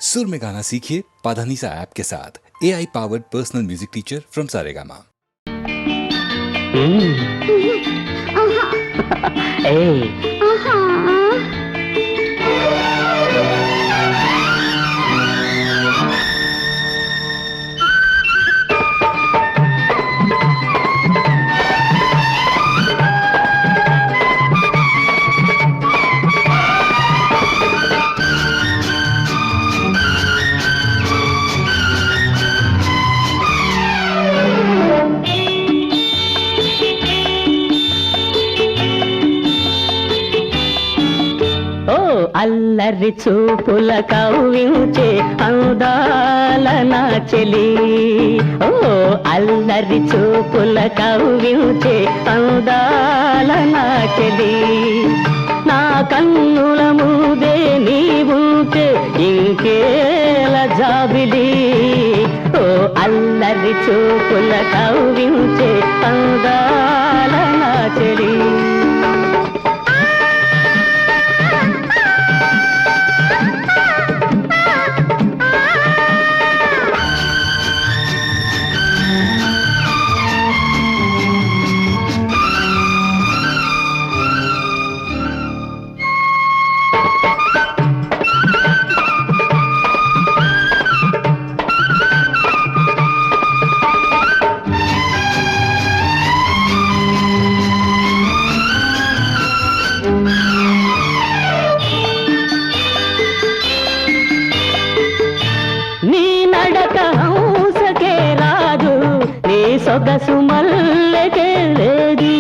सुर में गाना सीखिए पाधानीसा ऐप के साथ। AI powered personal music teacher from Saregama. అల్లరి చూపుల కవ్వించే అందాల నా చెలి, ఓ అల్లరి చూపుల కవ్వించే అందాల నా చెలి, నా కన్నుల ముందే నీవుంటే ఇంకేల జాబిలి, ఓ అల్లరి చూపుల కవ్వించే అందాల నా చెలి. సొగసు మల్లెకే లేదు,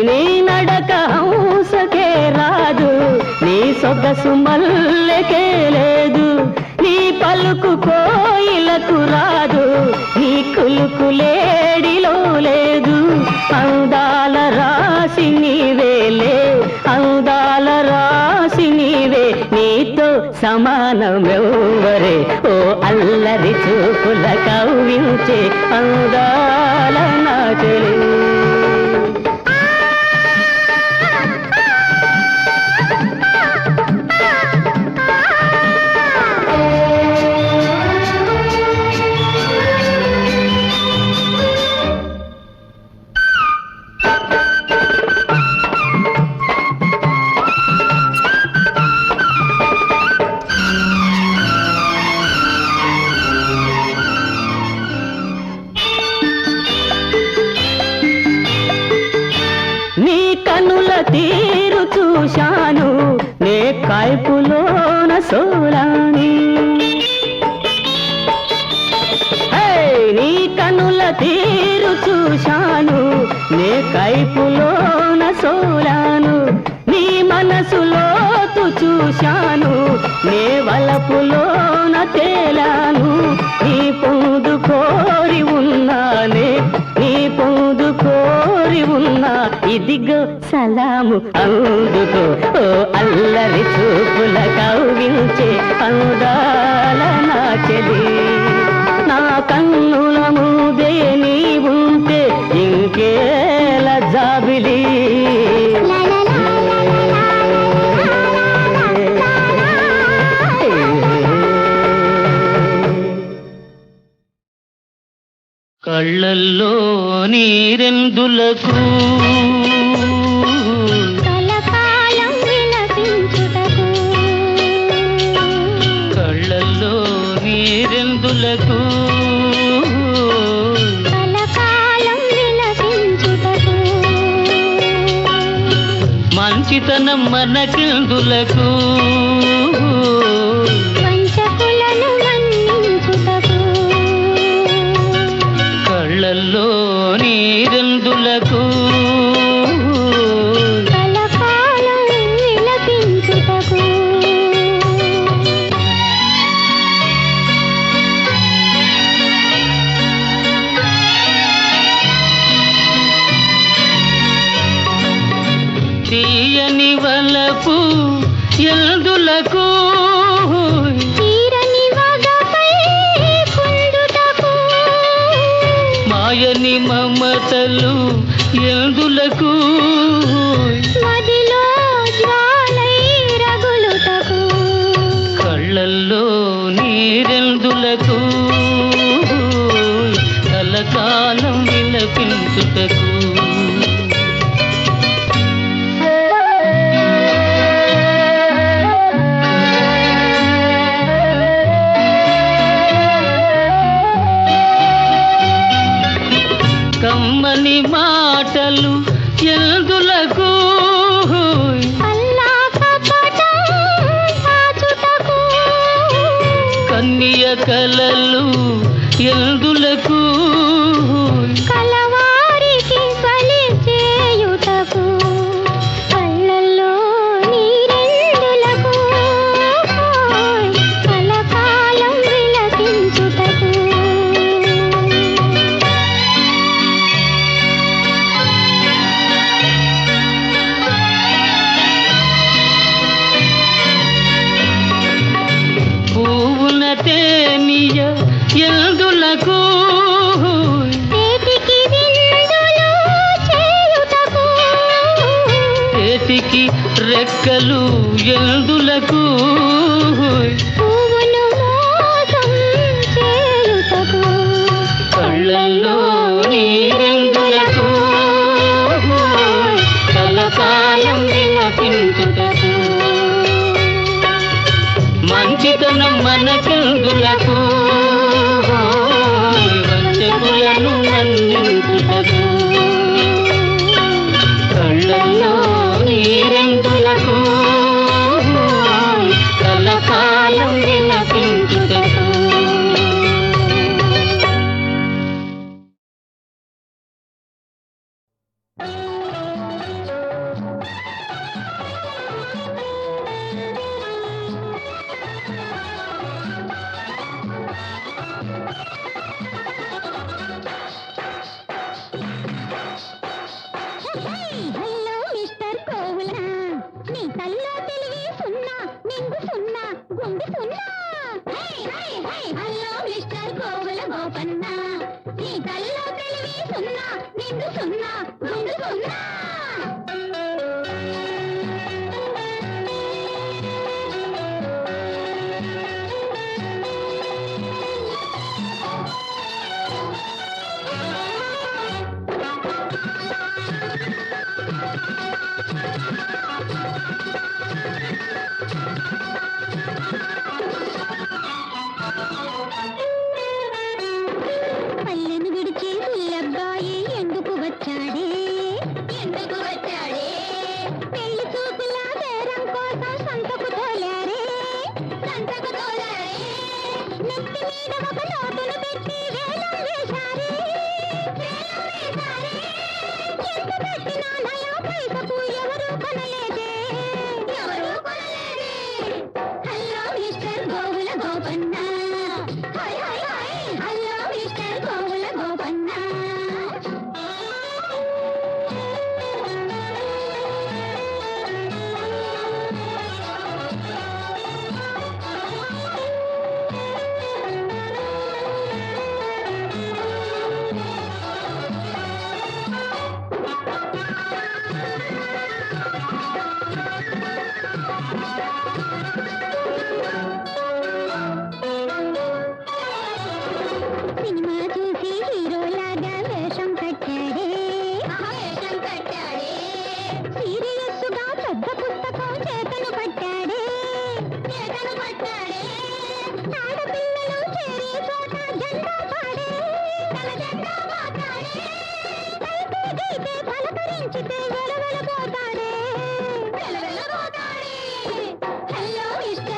నీ నడక హంసకే రాదు, నీ సొగసు మల్లెకే లేదు, నీ పలుకు కోయిలకు రాదు, నీ కులుకు లేడిలో లేదు, అందాల రాసి నీవేలే, అందాల రాసి నీవే, నీతో సమానమెవ్వరే, ఓ అల్లరి చూపుల కవ్వించే అందాల నా చెలి. నీ కనుల తీరు చూశాను, నే కైపులోన సోలాని, నీ కనుల తీరు చూశాను, నే కైపులోన సోలాను, నీ మనసులోతు చూశాను, నే వలపులోన తేలాను, నీ పొందు కోరి ఉన్నానే, నీ పొందు కోరి ఉన్నా, ఇదిగో సలాము అందుకో, ఓ అల్లరి చూపుల కవ్వించే అందాల నా చెలి, నా కన్నుల ముందే నీవుంటే ఇంకేల జాబిలి. కళ్ళల్లో నీరెందులకు కలకాలం విలసించుటకు, కళ్ళల్లో నీరెందులకు కలకాలం విలసించుటకు, మంచితనం మనకెందులకు, వంచకులను మన్నించుటకు, కళ్ళల్లో నీరెందులకు కలకాలం విలపించుటకు. తీయని వలపు ఎందులకు, తీరని వగపై కుండుటకు, మాయని మమతలు ఎందులకు, మదిలో జ్వాలై రగులు నన్నించుటకు. కమ్మని మాటలు ఎందులకు, అల్లా కపటం దాచుటకు. కన్య కలలు ఎందులకు, కలవారికి బలి చేయుటకు. కళ్ళల్లో నీరెందులకు, కలకాలం విలపించుటకు. పువ్వున తేనియ ఎందులకు, చేతికి విందులు చేయుటకు. చేతికి రెక్కలు ఎందులకు, పువ్వును మోసం చేయుటకు. కళ్ళల్లో నీరెందులకు, కలకాలం విలపించుటకు. మంచితనం మనకెందులకు, వంచకులను నన్నించుటకు. కళ్ళల్లో నీరెందులకు, కలకాలం విలపించుటకు. హలో మిస్టర్ కోవులా, నీ తల్లో తెలివి సున్నా, నింగు సున్నా, గుండు సున్నా. హలో మిస్టర్ కోవుల గోపన్న, నీ తల్లో తెలివి సున్నా, నింగు సున్నా, గుండు సున్నా. పల్లెను విడిచి పుల్లబ్బాయి ఎందుకు వచ్చాడే, ఎందుకు వచ్చాడే? పెళ్లి చూపుల బేరం కోసం సంతకు తోలారే, సంతకు తోలారే. నెత్తి మీద ఒక నోటును పెట్టి వేలం వేశారే, వేలం వేశారే. ఎంత పెట్టినా నయా పైసకు ఎవరు కొనలేదే, ఎవరు కొనలేదే. హలో మిస్టర్ గోవుల Gopanna, hi hi hi. Hello mister గోవుల గోపన్న. సినిమా చూసి హీరోలాగా వేషం కట్టాడే, వేషం కట్టాడే. సీరియస్ గా పెద్ద పుస్తకం చేతను పట్టాడే, చేతను పట్టాడే. ఆడపిల్లలు చేరే చోట జెండా పాడే, తన జెండా పాతాడే. పైకి గీతే పలకరించితే వెలవెలబోతాడే, వెలవెలబోతాడే. హలో మిస్టర్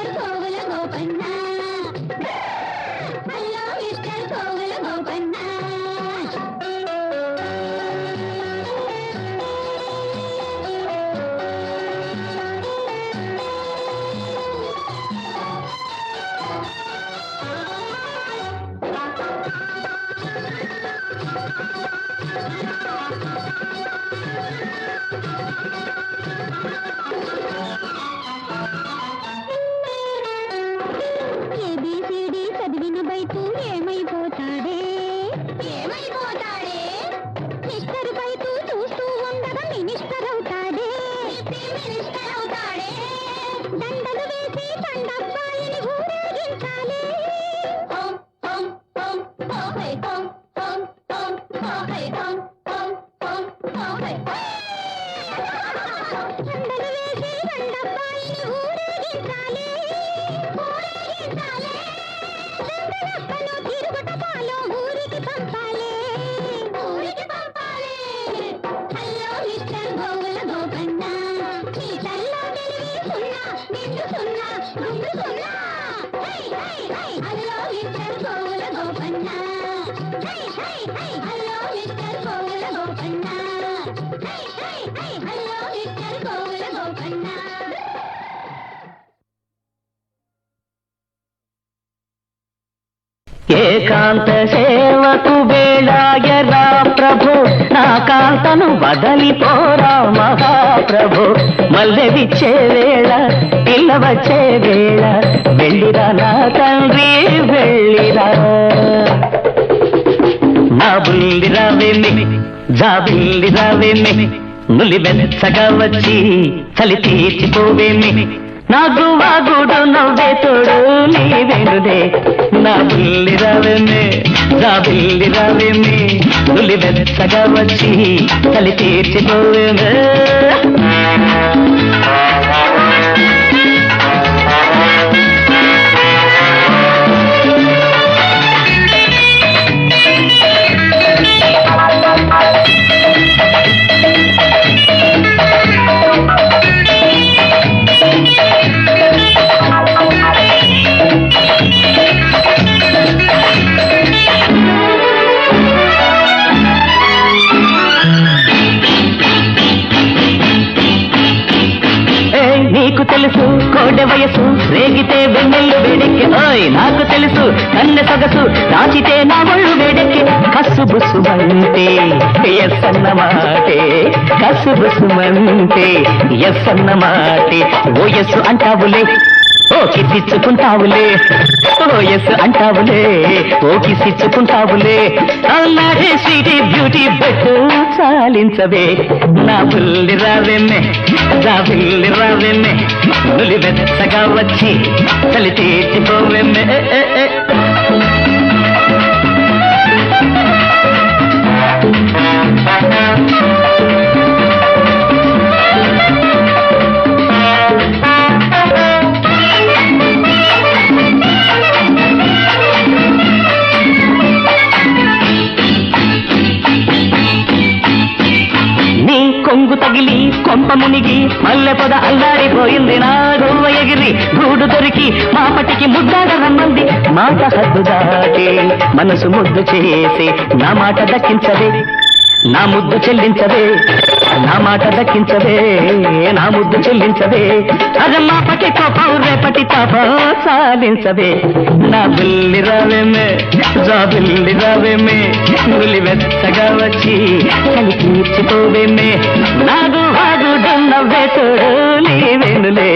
నిండు సున్నా గుండు సున్నా hi hi hi hello mister Kovula Gopanna hi hi hi hello mister Kovula Gopanna hi hi hi hello mister Kovula Gopanna ఏకాంత సేవకు వేళాయరా ప్రభు నా కాంతను వదలిపోరా మహాప్రభు మల్లె విచ్చే వేళ పిల్ల వచ్చే వేళ వెళ్ళిరా నా తండ్రి వెళ్ళిరా నా బుల్లి రావేమి జాబిల్లి రావేమి నులి వెచ్చగా వచ్చి చలి తీర్చిపోవేమి నాకు వాగుడు నవ్వే తోడు నీ వెనుదే నా బుల్లి రావేమే జాబిల్లి రావేమి నులి వెచ్చగా వచ్చి చలి తీర్చిపోవేమే నీకు తెలుసు కోడె వయసు రేగితే వెన్నెల్లు వేడెక్కి ఓయ్ నాకు తెలుసు కన్నె సొగసు దాచితే నా ఒళ్ళు వేడెక్కి కసు బుసుమంటే ఎస్ అన్నమాటే కసు బుసుమంటే ఎస్ అన్నమాటే ఓ ఎస్ అంటావులే ఓ కిసిచ్చుకుంటావులే ఓ ఎస్ అంటావులే ఓ కిసిచ్చుకుంటావులే అన్నాడే స్వీటీ బ్యూటీ బెట్టు చాలించవే నా బుల్లి రావేమే నా బుల్లి రావేమే నులి వెచ్చగా వచ్చి చలి తీర్చిపోవేమే కొంగు తగిలి కొంప మునిగి మల్లె పొద అల్లాడిపోయింది నా గువ్వ ఎగిరి గూడు దొరికి మాపటికి ముద్దాడ రమ్మంది మాట హద్దు దాటి మనసు ముద్దు చేసి నా మాట దక్కించవే నా ముద్దు చెల్లించవే నా మాట దక్కించవే నా ముద్దు చెల్లించవే అది మాపటి కోపం రేపటి తాపం సాధించవే నా బుల్లి రావేమే జాబిల్లి రావేమే నులి వెచ్చగా వచ్చి చలి తీర్చిపోవేమే నాగు వాగుడు నవ్వే తోడు నీ వెనులే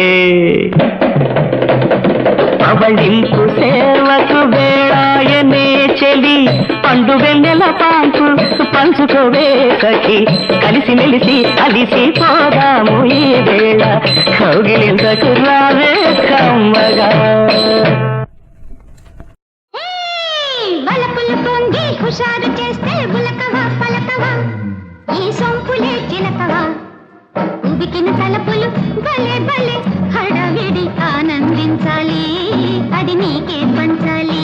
పవళింపు సేవకు వేళాయనే చెలి పండు వెన్నెల పాంపు పంచుకోవే సఖి కలిసి మెలిసి అలిసి పోదాము ఈ వేళ కౌగిలింతకు రావే కమ్మగా వలపులు పొంగి హుషారు చేస్తే బులకవా పలకవా ఈ సొంపులే చిలకవా ఉబికిన తలపులు భలే భలే హడావిడి ఆనందించాలి అది నీకే పంచాలి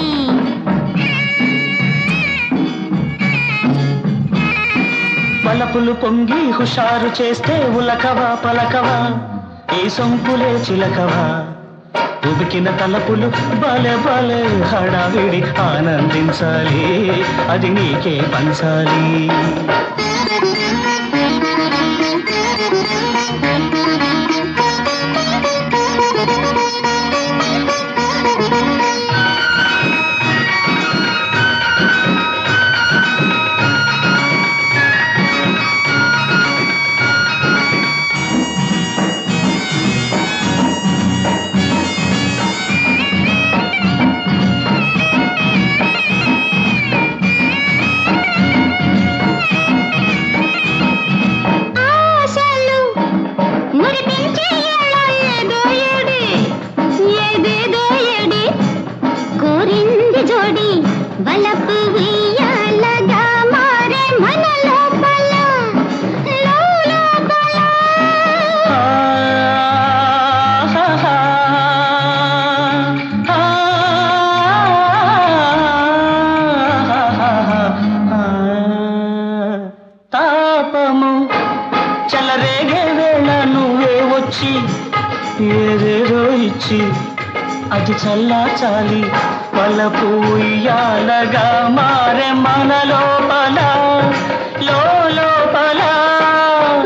పలపులు పొంగి హుషారు చేస్తే ఉలకవా పలకవా ఈ సొంపులే చిలకవా ఉబికిన తలపులు బలే బలే హడావిడి ఆనందించాలి అది నీకే పంచాలి ఏదో ఇచ్చి అది చల్లాచాలి వలపు ఉయ్యాలగా మారే మన లోపల లోపల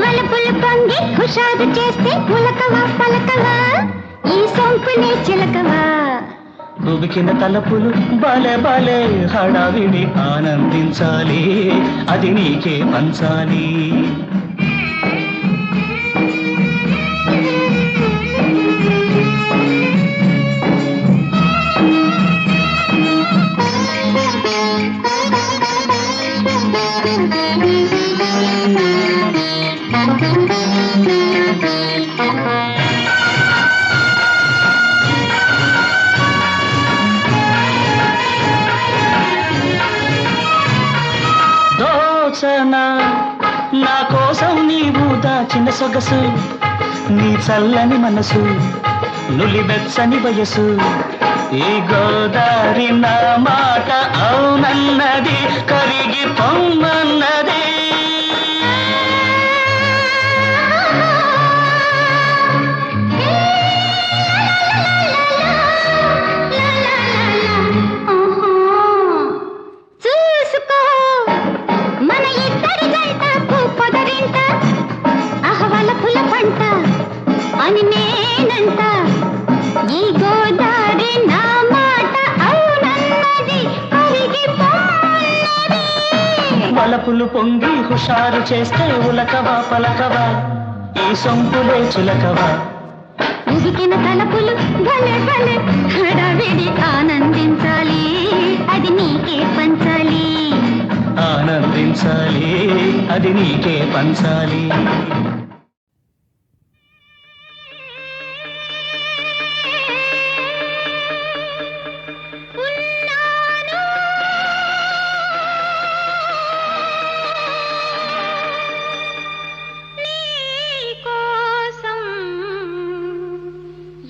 వలపులు పొంగి హుషారు చేస్తే పులకవా పలకవా ఈ సొంపులే చిలకవా ఉబికిన తలపులు బలే బలే హడావిడి ఆనందించాలి అది నీకే పంచాలి నా కోసం నీవు దాచిన సొగసు నీ చల్లని మనసు నులిబెచ్చని వయసు ఈ గోదారి నా మాట అవునన్నది కరిగి పొమ్మన్నది అని నేనంట ఈ గోదారి నా మాట అవునన్నది కరిగి పొమ్మన్నది వలపులు పొంగి హుషారు చేస్తే ఉలకవా పలకవా ఈ సొంపులే చులకవా ఉబికిన తలపులు భలే భలే హడావిడి ఆనందించాలి అది నీకే పంచాలి ఆనందించాలి అది నీకే పంచాలి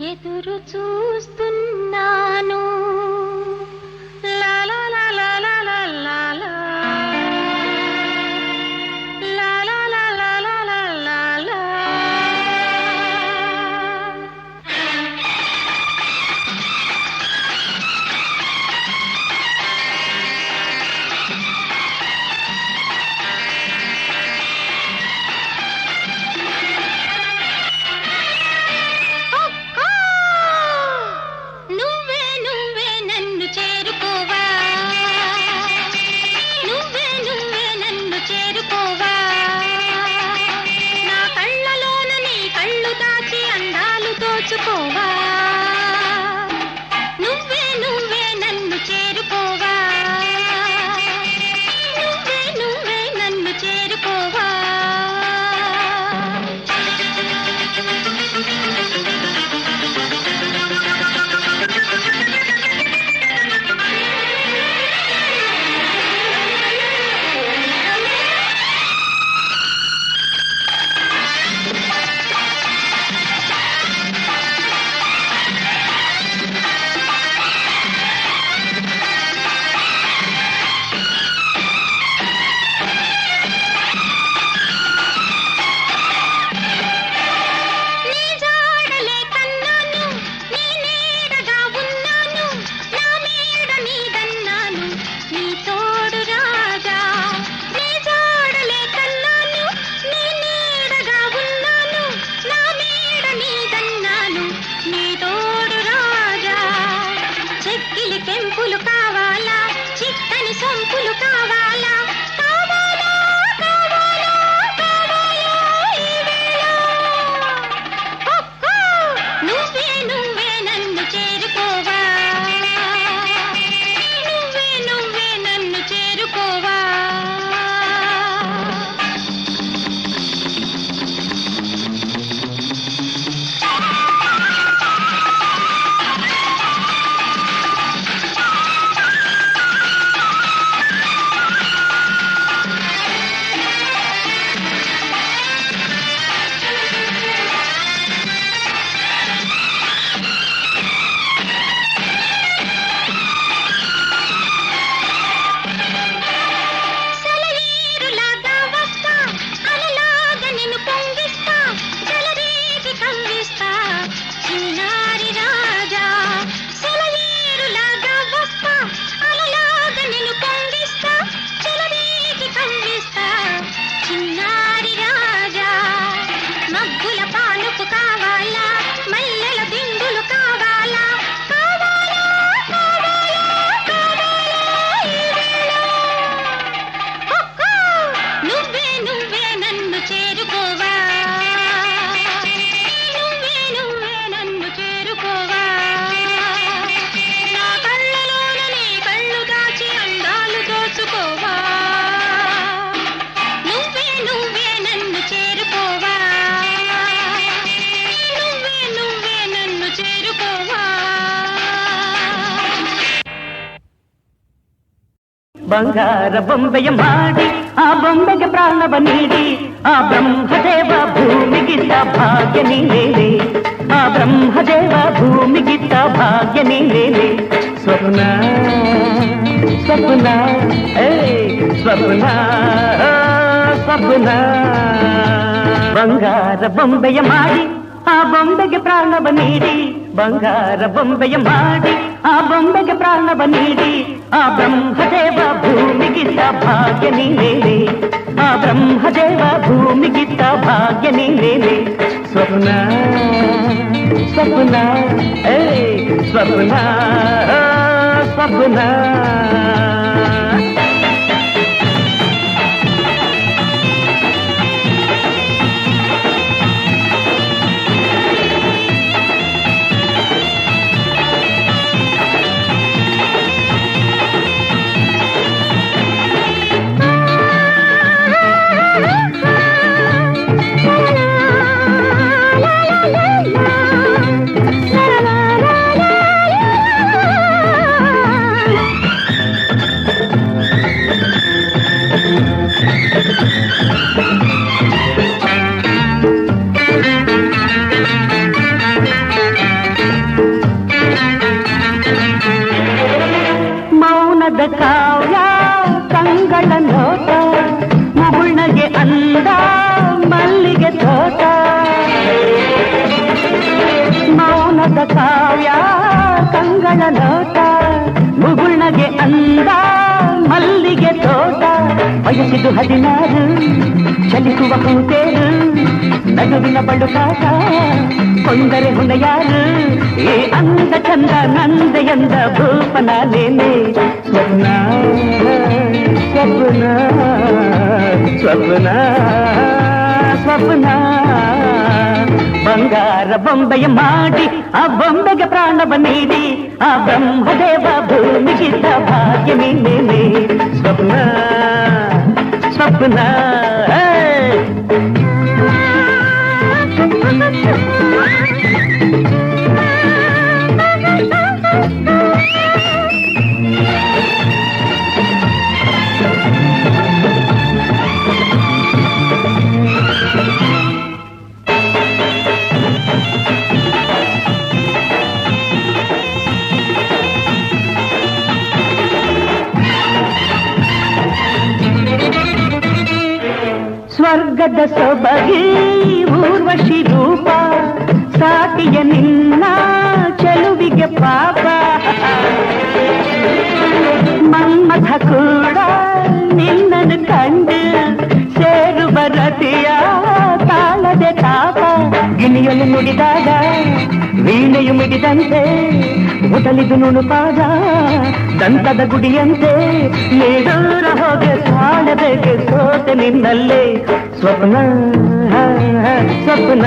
ఎదురు చూస్తున్నాను లా లా లా లా లా లా లా లా లా లా లా లా లా లా లా దోచుకోవా నువ్వే నువ్వే నన్ను చేరుకోవా నువ్వే నువ్వే నన్ను చేరుకోవా పెంపులు కావాలా చిక్కని సొంపులు కావాలా కావాలా కావాలా కావాలా ఈ వేళ నువ్వే నువ్వే నన్ను చేరుకోవా నువ్వే నువ్వే నన్ను చేరుకోవా చేరుకోవా ಬಂಗಾರ ಬೊಂಬೆಯ ಮಾಡಿ ಆ ಬೊಂಬೆಗೆ ಪ್ರಾಣವ ನೀಡಿ ಆ ಬ್ರಹ್ಮದೇವ ಭೂಮಿಗಿದ್ದ ಭಾಗ್ಯ ನೀನೇನೆ ಆ ಬ್ರಹ್ಮದೇವ ಭೂಮಿಗಿದ್ದ ಭಾಗ್ಯ ನೀನೇನೆ ಸ್ವಪ್ನ ಸ್ವಪ್ನ ಏ ಸ್ವಪ್ನ ಸ್ವಪ್ನ ಬಂಗಾರ ಬೊಂಬೆಯ ಮಾಡಿ ಆ ಬೊಂಬೆಗೆ ಪ್ರಾಣವ ನೀಡಿ ಬಂಗಾರ ಬೊಂಬೆಯ ಮಾಡಿ ಆ ಬೊಂಬೆಗೆ ಪ್ರಾಣವ ನೀಡಿ ಆ ಬ್ರಹ್ಮದೇವ ಭೂಮಿಗಿದ್ದ ಭಾಗ್ಯ ನೀನೇನೆ ಆ ಬ್ರಹ್ಮದೇವ ಭೂಮಿಗಿದ್ದ ಭಾಗ್ಯ ನೀನೇನೆ ಸ್ವಪ್ನ ಸ್ವಪ್ನ ಏ ಸ್ವಪ್ನ ಸ್ವಪ್ನ ಮೌನದ ಕಾವ್ಯ ಕಂಗಳ ನೋಟ ಮುಗುಳ್ನಗೆ ಅಂದ ಮಲ್ಲಿಗೆ ತೋಟ ಮೌನದ ಕಾವ್ಯ ಕಂಗಳ ನೋಟ ಮುಗುಳ್ನಗೆ ಅಂದ ಮಲ್ಲಿಗೆ ತೋಟ ವಯಸ್ಸಿದು 16 ಚಲಿಸುವ ಹೂತೇರು ನಗುವಿನ ಬಳುಕಾಟ ಕೊಂದರೆ ಹೊಣೆಯಾರು ಈ ಅಂದ ಚಂದ ನಂದ ಎಂದ ಭೂಪನಾನೇನೆ ಸ್ವಪ್ನ ಸ್ವಪ್ನ ಸ್ವಪ್ನ ಸ್ವಪ್ನ ಬಂಗಾರ ಬೊಂಬೆಯ ಮಾಡಿ ಆ ಬೊಂಬೆಗೆ ಪ್ರಾಣವ ನೀಡಿ ಆ ಬ್ರಹ್ಮದೇವ ಭೂಮಿಗಿದ್ದ ಭಾಗ್ಯ ನೀನೇನೆ ಸ್ವಪ್ನ ಸ್ವಪ್ನ ಸ್ವರ್ಗದ ಸೊಬಗಿ ಊರ್ವಶಿ ರೂಪ ಸಾಟಿಯ ನಿನ್ನ ಚೆಲುವಿಗೆ ಪಾಪ ಮನ್ಮಥ ಕೂಡ ನಿನ್ನನ್ನು ಕಂಡು ಸೇರುವ ರತಿಯ ತಾಳದೆ ತಾಪ ಗಿಣಿಯಲ್ಲಿ ನುಡಿದಾಗ ವೀಣೆಯು ಮಿಡಿದಂತೆ ಮುದಲಿದು ನುಣುಪಾದ ದಂತದ ಗುಡಿಯಂತೆ ನೀಡೂರ ಹೋಗಿ ಕಾಣಬೇಕೆ ಸೋತೆ ನಿನ್ನಲ್ಲೇ ಸ್ವಪ್ನ ಸ್ವಪ್ನ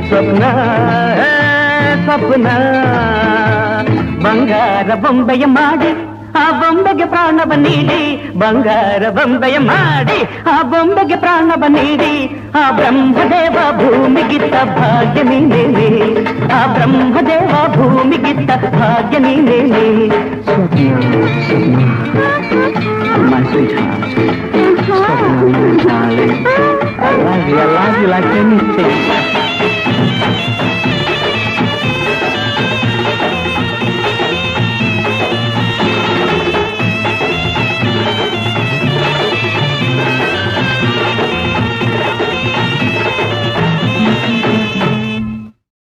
ಸ್ವಪ್ನ ಸ್ವಪ್ನ ಬಂಗಾರ ಬೊಂಬೆಯ ಮಾಡಿ ಆ ಬೊಂಬೆಗೆ ಪ್ರಾಣವ ನೀಡಿ ಬಂಗಾರ ಬೊಂಬೆಯ ಮಾಡಿ ಆ ಬೊಂಬೆಗೆ ಪ್ರಾಣವ ನೀಡಿ ಆ ಬ್ರಹ್ಮದೇವ ಭೂಮಿಗಿತ್ತ ಭಾಗ್ಯ ನೀನೇನೆ ಆ ಬ್ರಹ್ಮದೇವ ಭೂಮಿಗಿತ್ತ ಭಾಗ್ಯ ನೀನೇನೆ My sweetheart, I love you like anything.